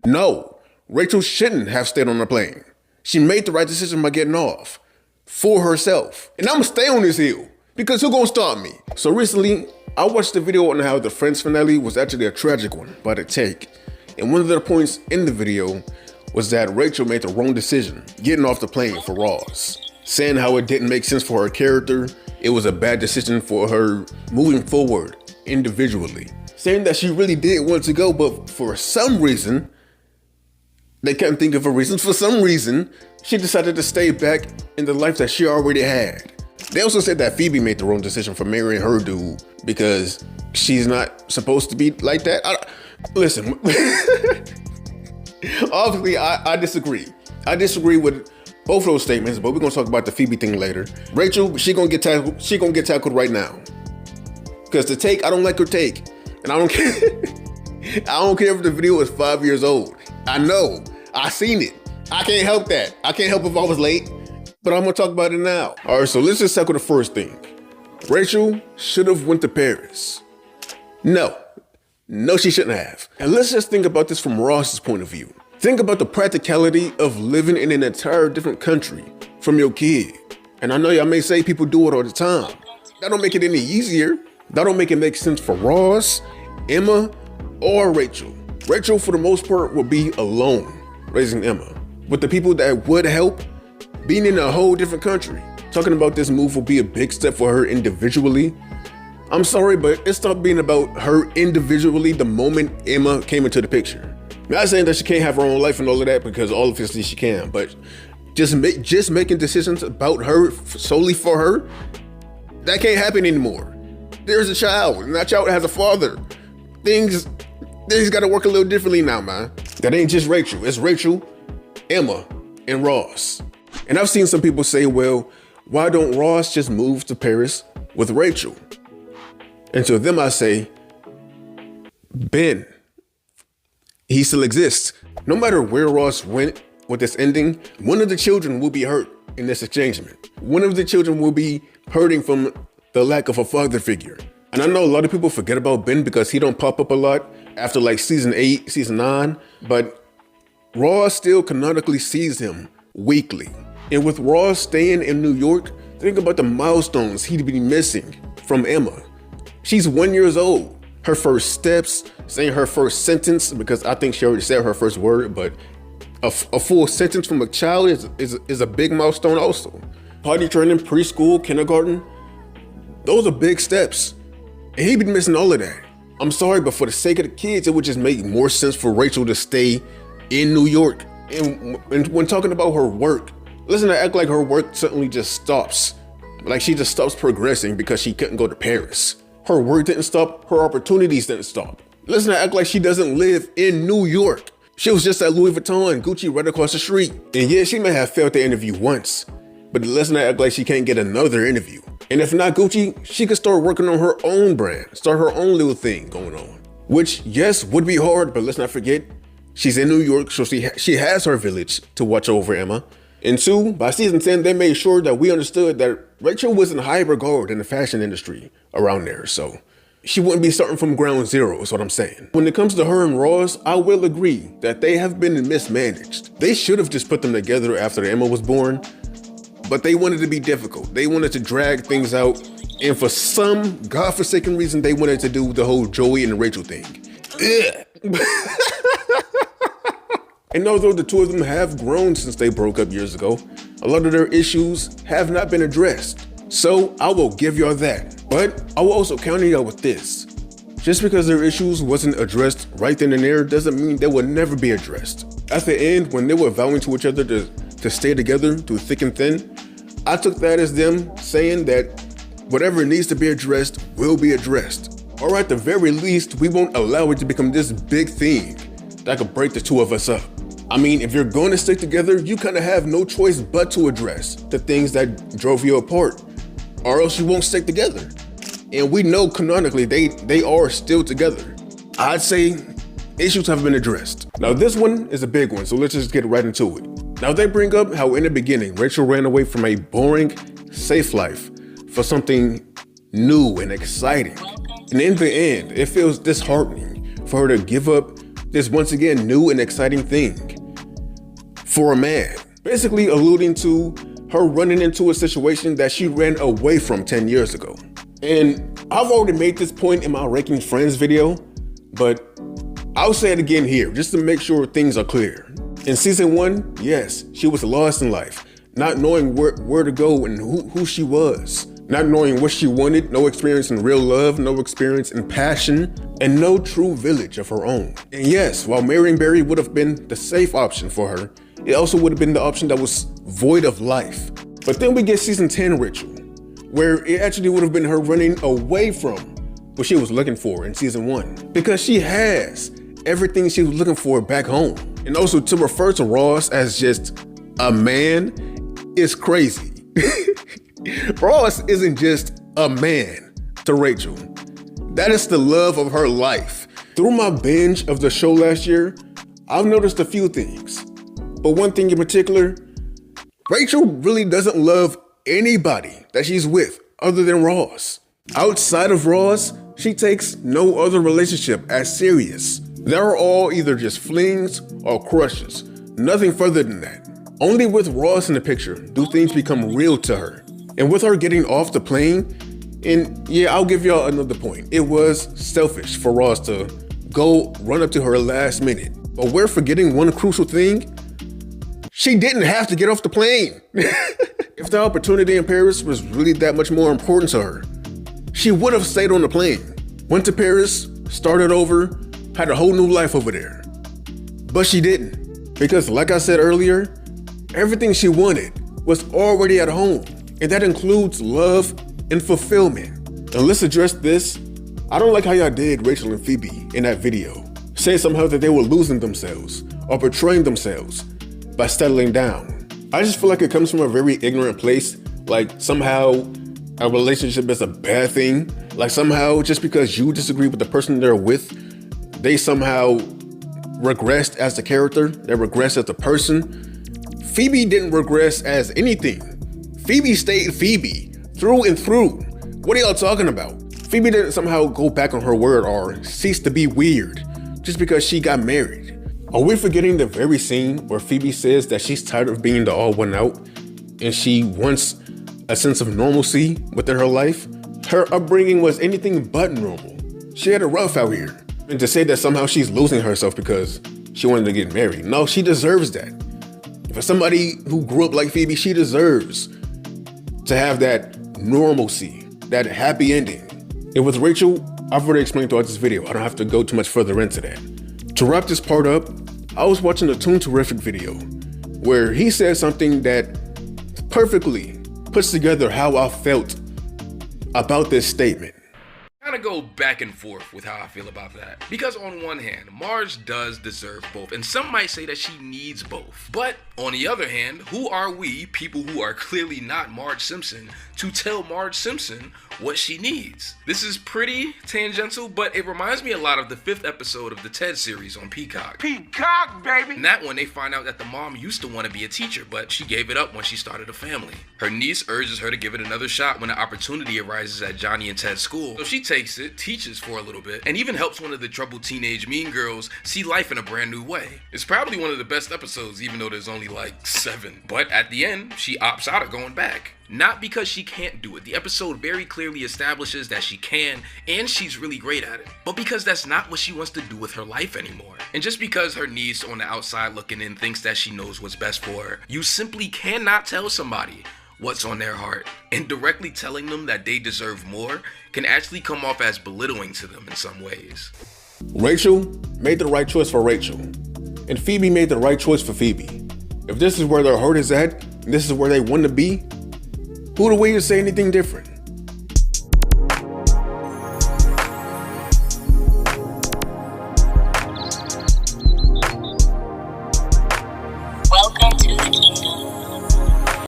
No, Rachel shouldn't have stayed on the plane. She made the right decision by getting off for herself. And I'm gonna stay on this hill because who gonna stop me? So recently, I watched the video on how the Friends finale was actually a tragic one by The Take. And one of the points in the video was that Rachel made the wrong decision getting off the plane for Ross, saying how it didn't make sense for her character. It was a bad decision for her moving forward individually, saying that she really did want to go, but for some reason, they couldn't think of a reason. For some reason, she decided to stay back in the life that she already had. They also said that Phoebe made the wrong decision for marrying her dude because she's not supposed to be like that. Listen, obviously I disagree. I disagree with both of those statements, but we're gonna talk about the Phoebe thing later. Rachel, she gonna get tackled. She gonna get tackled right now. Because The Take, I don't like her take, and I don't care. I don't care if the video is 5 years old. I know, I seen it. I can't help that. I can't help if I was late, but I'm gonna talk about it now. All right, so let's just tackle the first thing. Rachel should have went to Paris. No, she shouldn't have. And let's just think about this from Ross's point of view. Think about the practicality of living in an entire different country from your kid. And I know y'all may say people do it all the time. That don't make it any easier. That don't make it make sense for Ross, Emma, or Rachel. Rachel, for the most part, will be alone raising Emma. With the people that would help, being in a whole different country. Talking about this move will be a big step for her individually. I'm sorry, but it stopped being about her individually the moment Emma came into the picture. Not saying that she can't have her own life and all of that, because obviously she can, but just making decisions about her solely for her, that can't happen anymore. There's a child, and that child has a father. Things gotta work a little differently now, man. That ain't just Rachel, it's Rachel, Emma, and Ross. And I've seen some people say, well, why don't Ross just move to Paris with Rachel? And to them I say, Ben, he still exists. No matter where Ross went with this ending, one of the children will be hurt in this estrangement. One of the children will be hurting from the lack of a father figure. And I know a lot of people forget about Ben because he don't pop up a lot after like season 8, season 9, but Ross still canonically sees him weekly. And with Ross staying in New York, think about the milestones he'd be missing from Emma. She's 1 year old. Her first steps, saying her first sentence, because I think she already said her first word, but a full sentence from a child is a big milestone also. Potty training, preschool, kindergarten, those are big steps. And he'd been missing all of that. I'm sorry, but for the sake of the kids, it would just make more sense for Rachel to stay in New York. And when talking about her work, listen to act like her work suddenly just stops. Like she just stops progressing because she couldn't go to Paris. Her work didn't stop, her opportunities didn't stop. Listen to act like she doesn't live in New York. She was just at Louis Vuitton, Gucci right across the street. And yeah, she may have failed the interview once, but listen to act like she can't get another interview. And if not Gucci, she could start working on her own brand, start her own little thing going on. Which, yes, would be hard, but let's not forget, she's in New York, so she has her village to watch over Emma. And 2, by season 10, they made sure that we understood that Rachel was in high regard in the fashion industry around there, so she wouldn't be starting from ground zero, is what I'm saying. When it comes to her and Ross, I will agree that they have been mismanaged. They should have just put them together after Emma was born, but they wanted to be difficult. They wanted to drag things out, and for some godforsaken reason, they wanted to do the whole Joey and Rachel thing. And although the two of them have grown since they broke up years ago, a lot of their issues have not been addressed. So I will give y'all that. But I will also counter y'all with this. Just because their issues wasn't addressed right then and there doesn't mean they will never be addressed. At the end, when they were vowing to each other to stay together through thick and thin, I took that as them saying that whatever needs to be addressed will be addressed. Or at the very least, we won't allow it to become this big thing that could break the two of us up. I mean, if you're going to stick together, you kind of have no choice but to address the things that drove you apart, or else you won't stick together. And we know canonically they are still together. I'd say issues have been addressed. Now this one is a big one, so let's just get right into it. Now they bring up how in the beginning, Rachel ran away from a boring, safe life for something new and exciting. And in the end, it feels disheartening for her to give up this once again new and exciting thing for a man. Basically alluding to her running into a situation that she ran away from 10 years ago. And I've already made this point in my Ranking Friends video, but I'll say it again here just to make sure things are clear. In season 1, yes, she was lost in life, not knowing where to go and who she was, not knowing what she wanted, no experience in real love, no experience in passion, and no true village of her own. And yes, while marrying Barry would have been the safe option for her, it also would have been the option that was void of life. But then we get season 10 Rachel, where it actually would have been her running away from what she was looking for in season 1, because she has everything she was looking for back home. And also to refer to Ross as just a man is crazy. Ross isn't just a man to Rachel. That is the love of her life. Through my binge of the show last year, I've noticed a few things. But one thing in particular, Rachel really doesn't love anybody that she's with other than Ross. Outside of Ross, she takes no other relationship as serious. They're all either just flings or crushes, nothing further than that. Only with Ross in the picture do things become real to her. And with her getting off the plane, and yeah, I'll give y'all another point. It was selfish for Ross to go run up to her last minute. But we're forgetting one crucial thing. She didn't have to get off the plane. If the opportunity in Paris was really that much more important to her, she would have stayed on the plane, went to Paris, started over, had a whole new life over there. But she didn't, because like I said earlier, everything she wanted was already at home, and that includes love and fulfillment. And let's address this. I don't like how y'all did Rachel and Phoebe in that video. Say somehow that they were losing themselves or betraying themselves by settling down. I just feel like it comes from a very ignorant place, like somehow a relationship is a bad thing. Like somehow just because you disagree with the person they're with, they somehow regressed as the character, they regressed as the person. Phoebe didn't regress as anything. Phoebe stayed Phoebe through and through. What are y'all talking about? Phoebe didn't somehow go back on her word or cease to be weird just because she got married. Are we forgetting the very scene where Phoebe says that she's tired of being the odd one out and she wants a sense of normalcy within her life? Her upbringing was anything but normal. She had it rough out here. And to say that somehow she's losing herself because she wanted to get married, no, she deserves that. For somebody who grew up like Phoebe, she deserves to have that normalcy, that happy ending. And with Rachel, I've already explained throughout this video. I don't have to go too much further into that. To wrap this part up, I was watching a Toon Terrific video where he said something that perfectly puts together how I felt about this statement. Kind of go back and forth with how I feel about that. Because on one hand, Marge does deserve both, and some might say that she needs both. But on the other hand, who are we, people who are clearly not Marge Simpson, to tell Marge Simpson what she needs? This is pretty tangential, but it reminds me a lot of the 5th episode of the Ted series on Peacock. Peacock, baby! In that one, they find out that the mom used to want to be a teacher, but she gave it up when she started a family. Her niece urges her to give it another shot when an opportunity arises at Johnny and Ted's school. So she takes it, teaches for a little bit, and even helps one of the troubled teenage mean girls see life in a brand new way. It's probably one of the best episodes, even though there's only like 7. But at the end, she opts out of going back. Not because she can't do it. The episode very clearly establishes that she can, and she's really great at it. But because that's not what she wants to do with her life anymore. And just because her niece on the outside looking in thinks that she knows what's best for her, you simply cannot tell somebody what's on their heart. And directly telling them that they deserve more can actually come off as belittling to them in some ways. Rachel made the right choice for Rachel, and Phoebe made the right choice for Phoebe. If this is where their heart is at, and this is where they want to be, who are we to say anything different?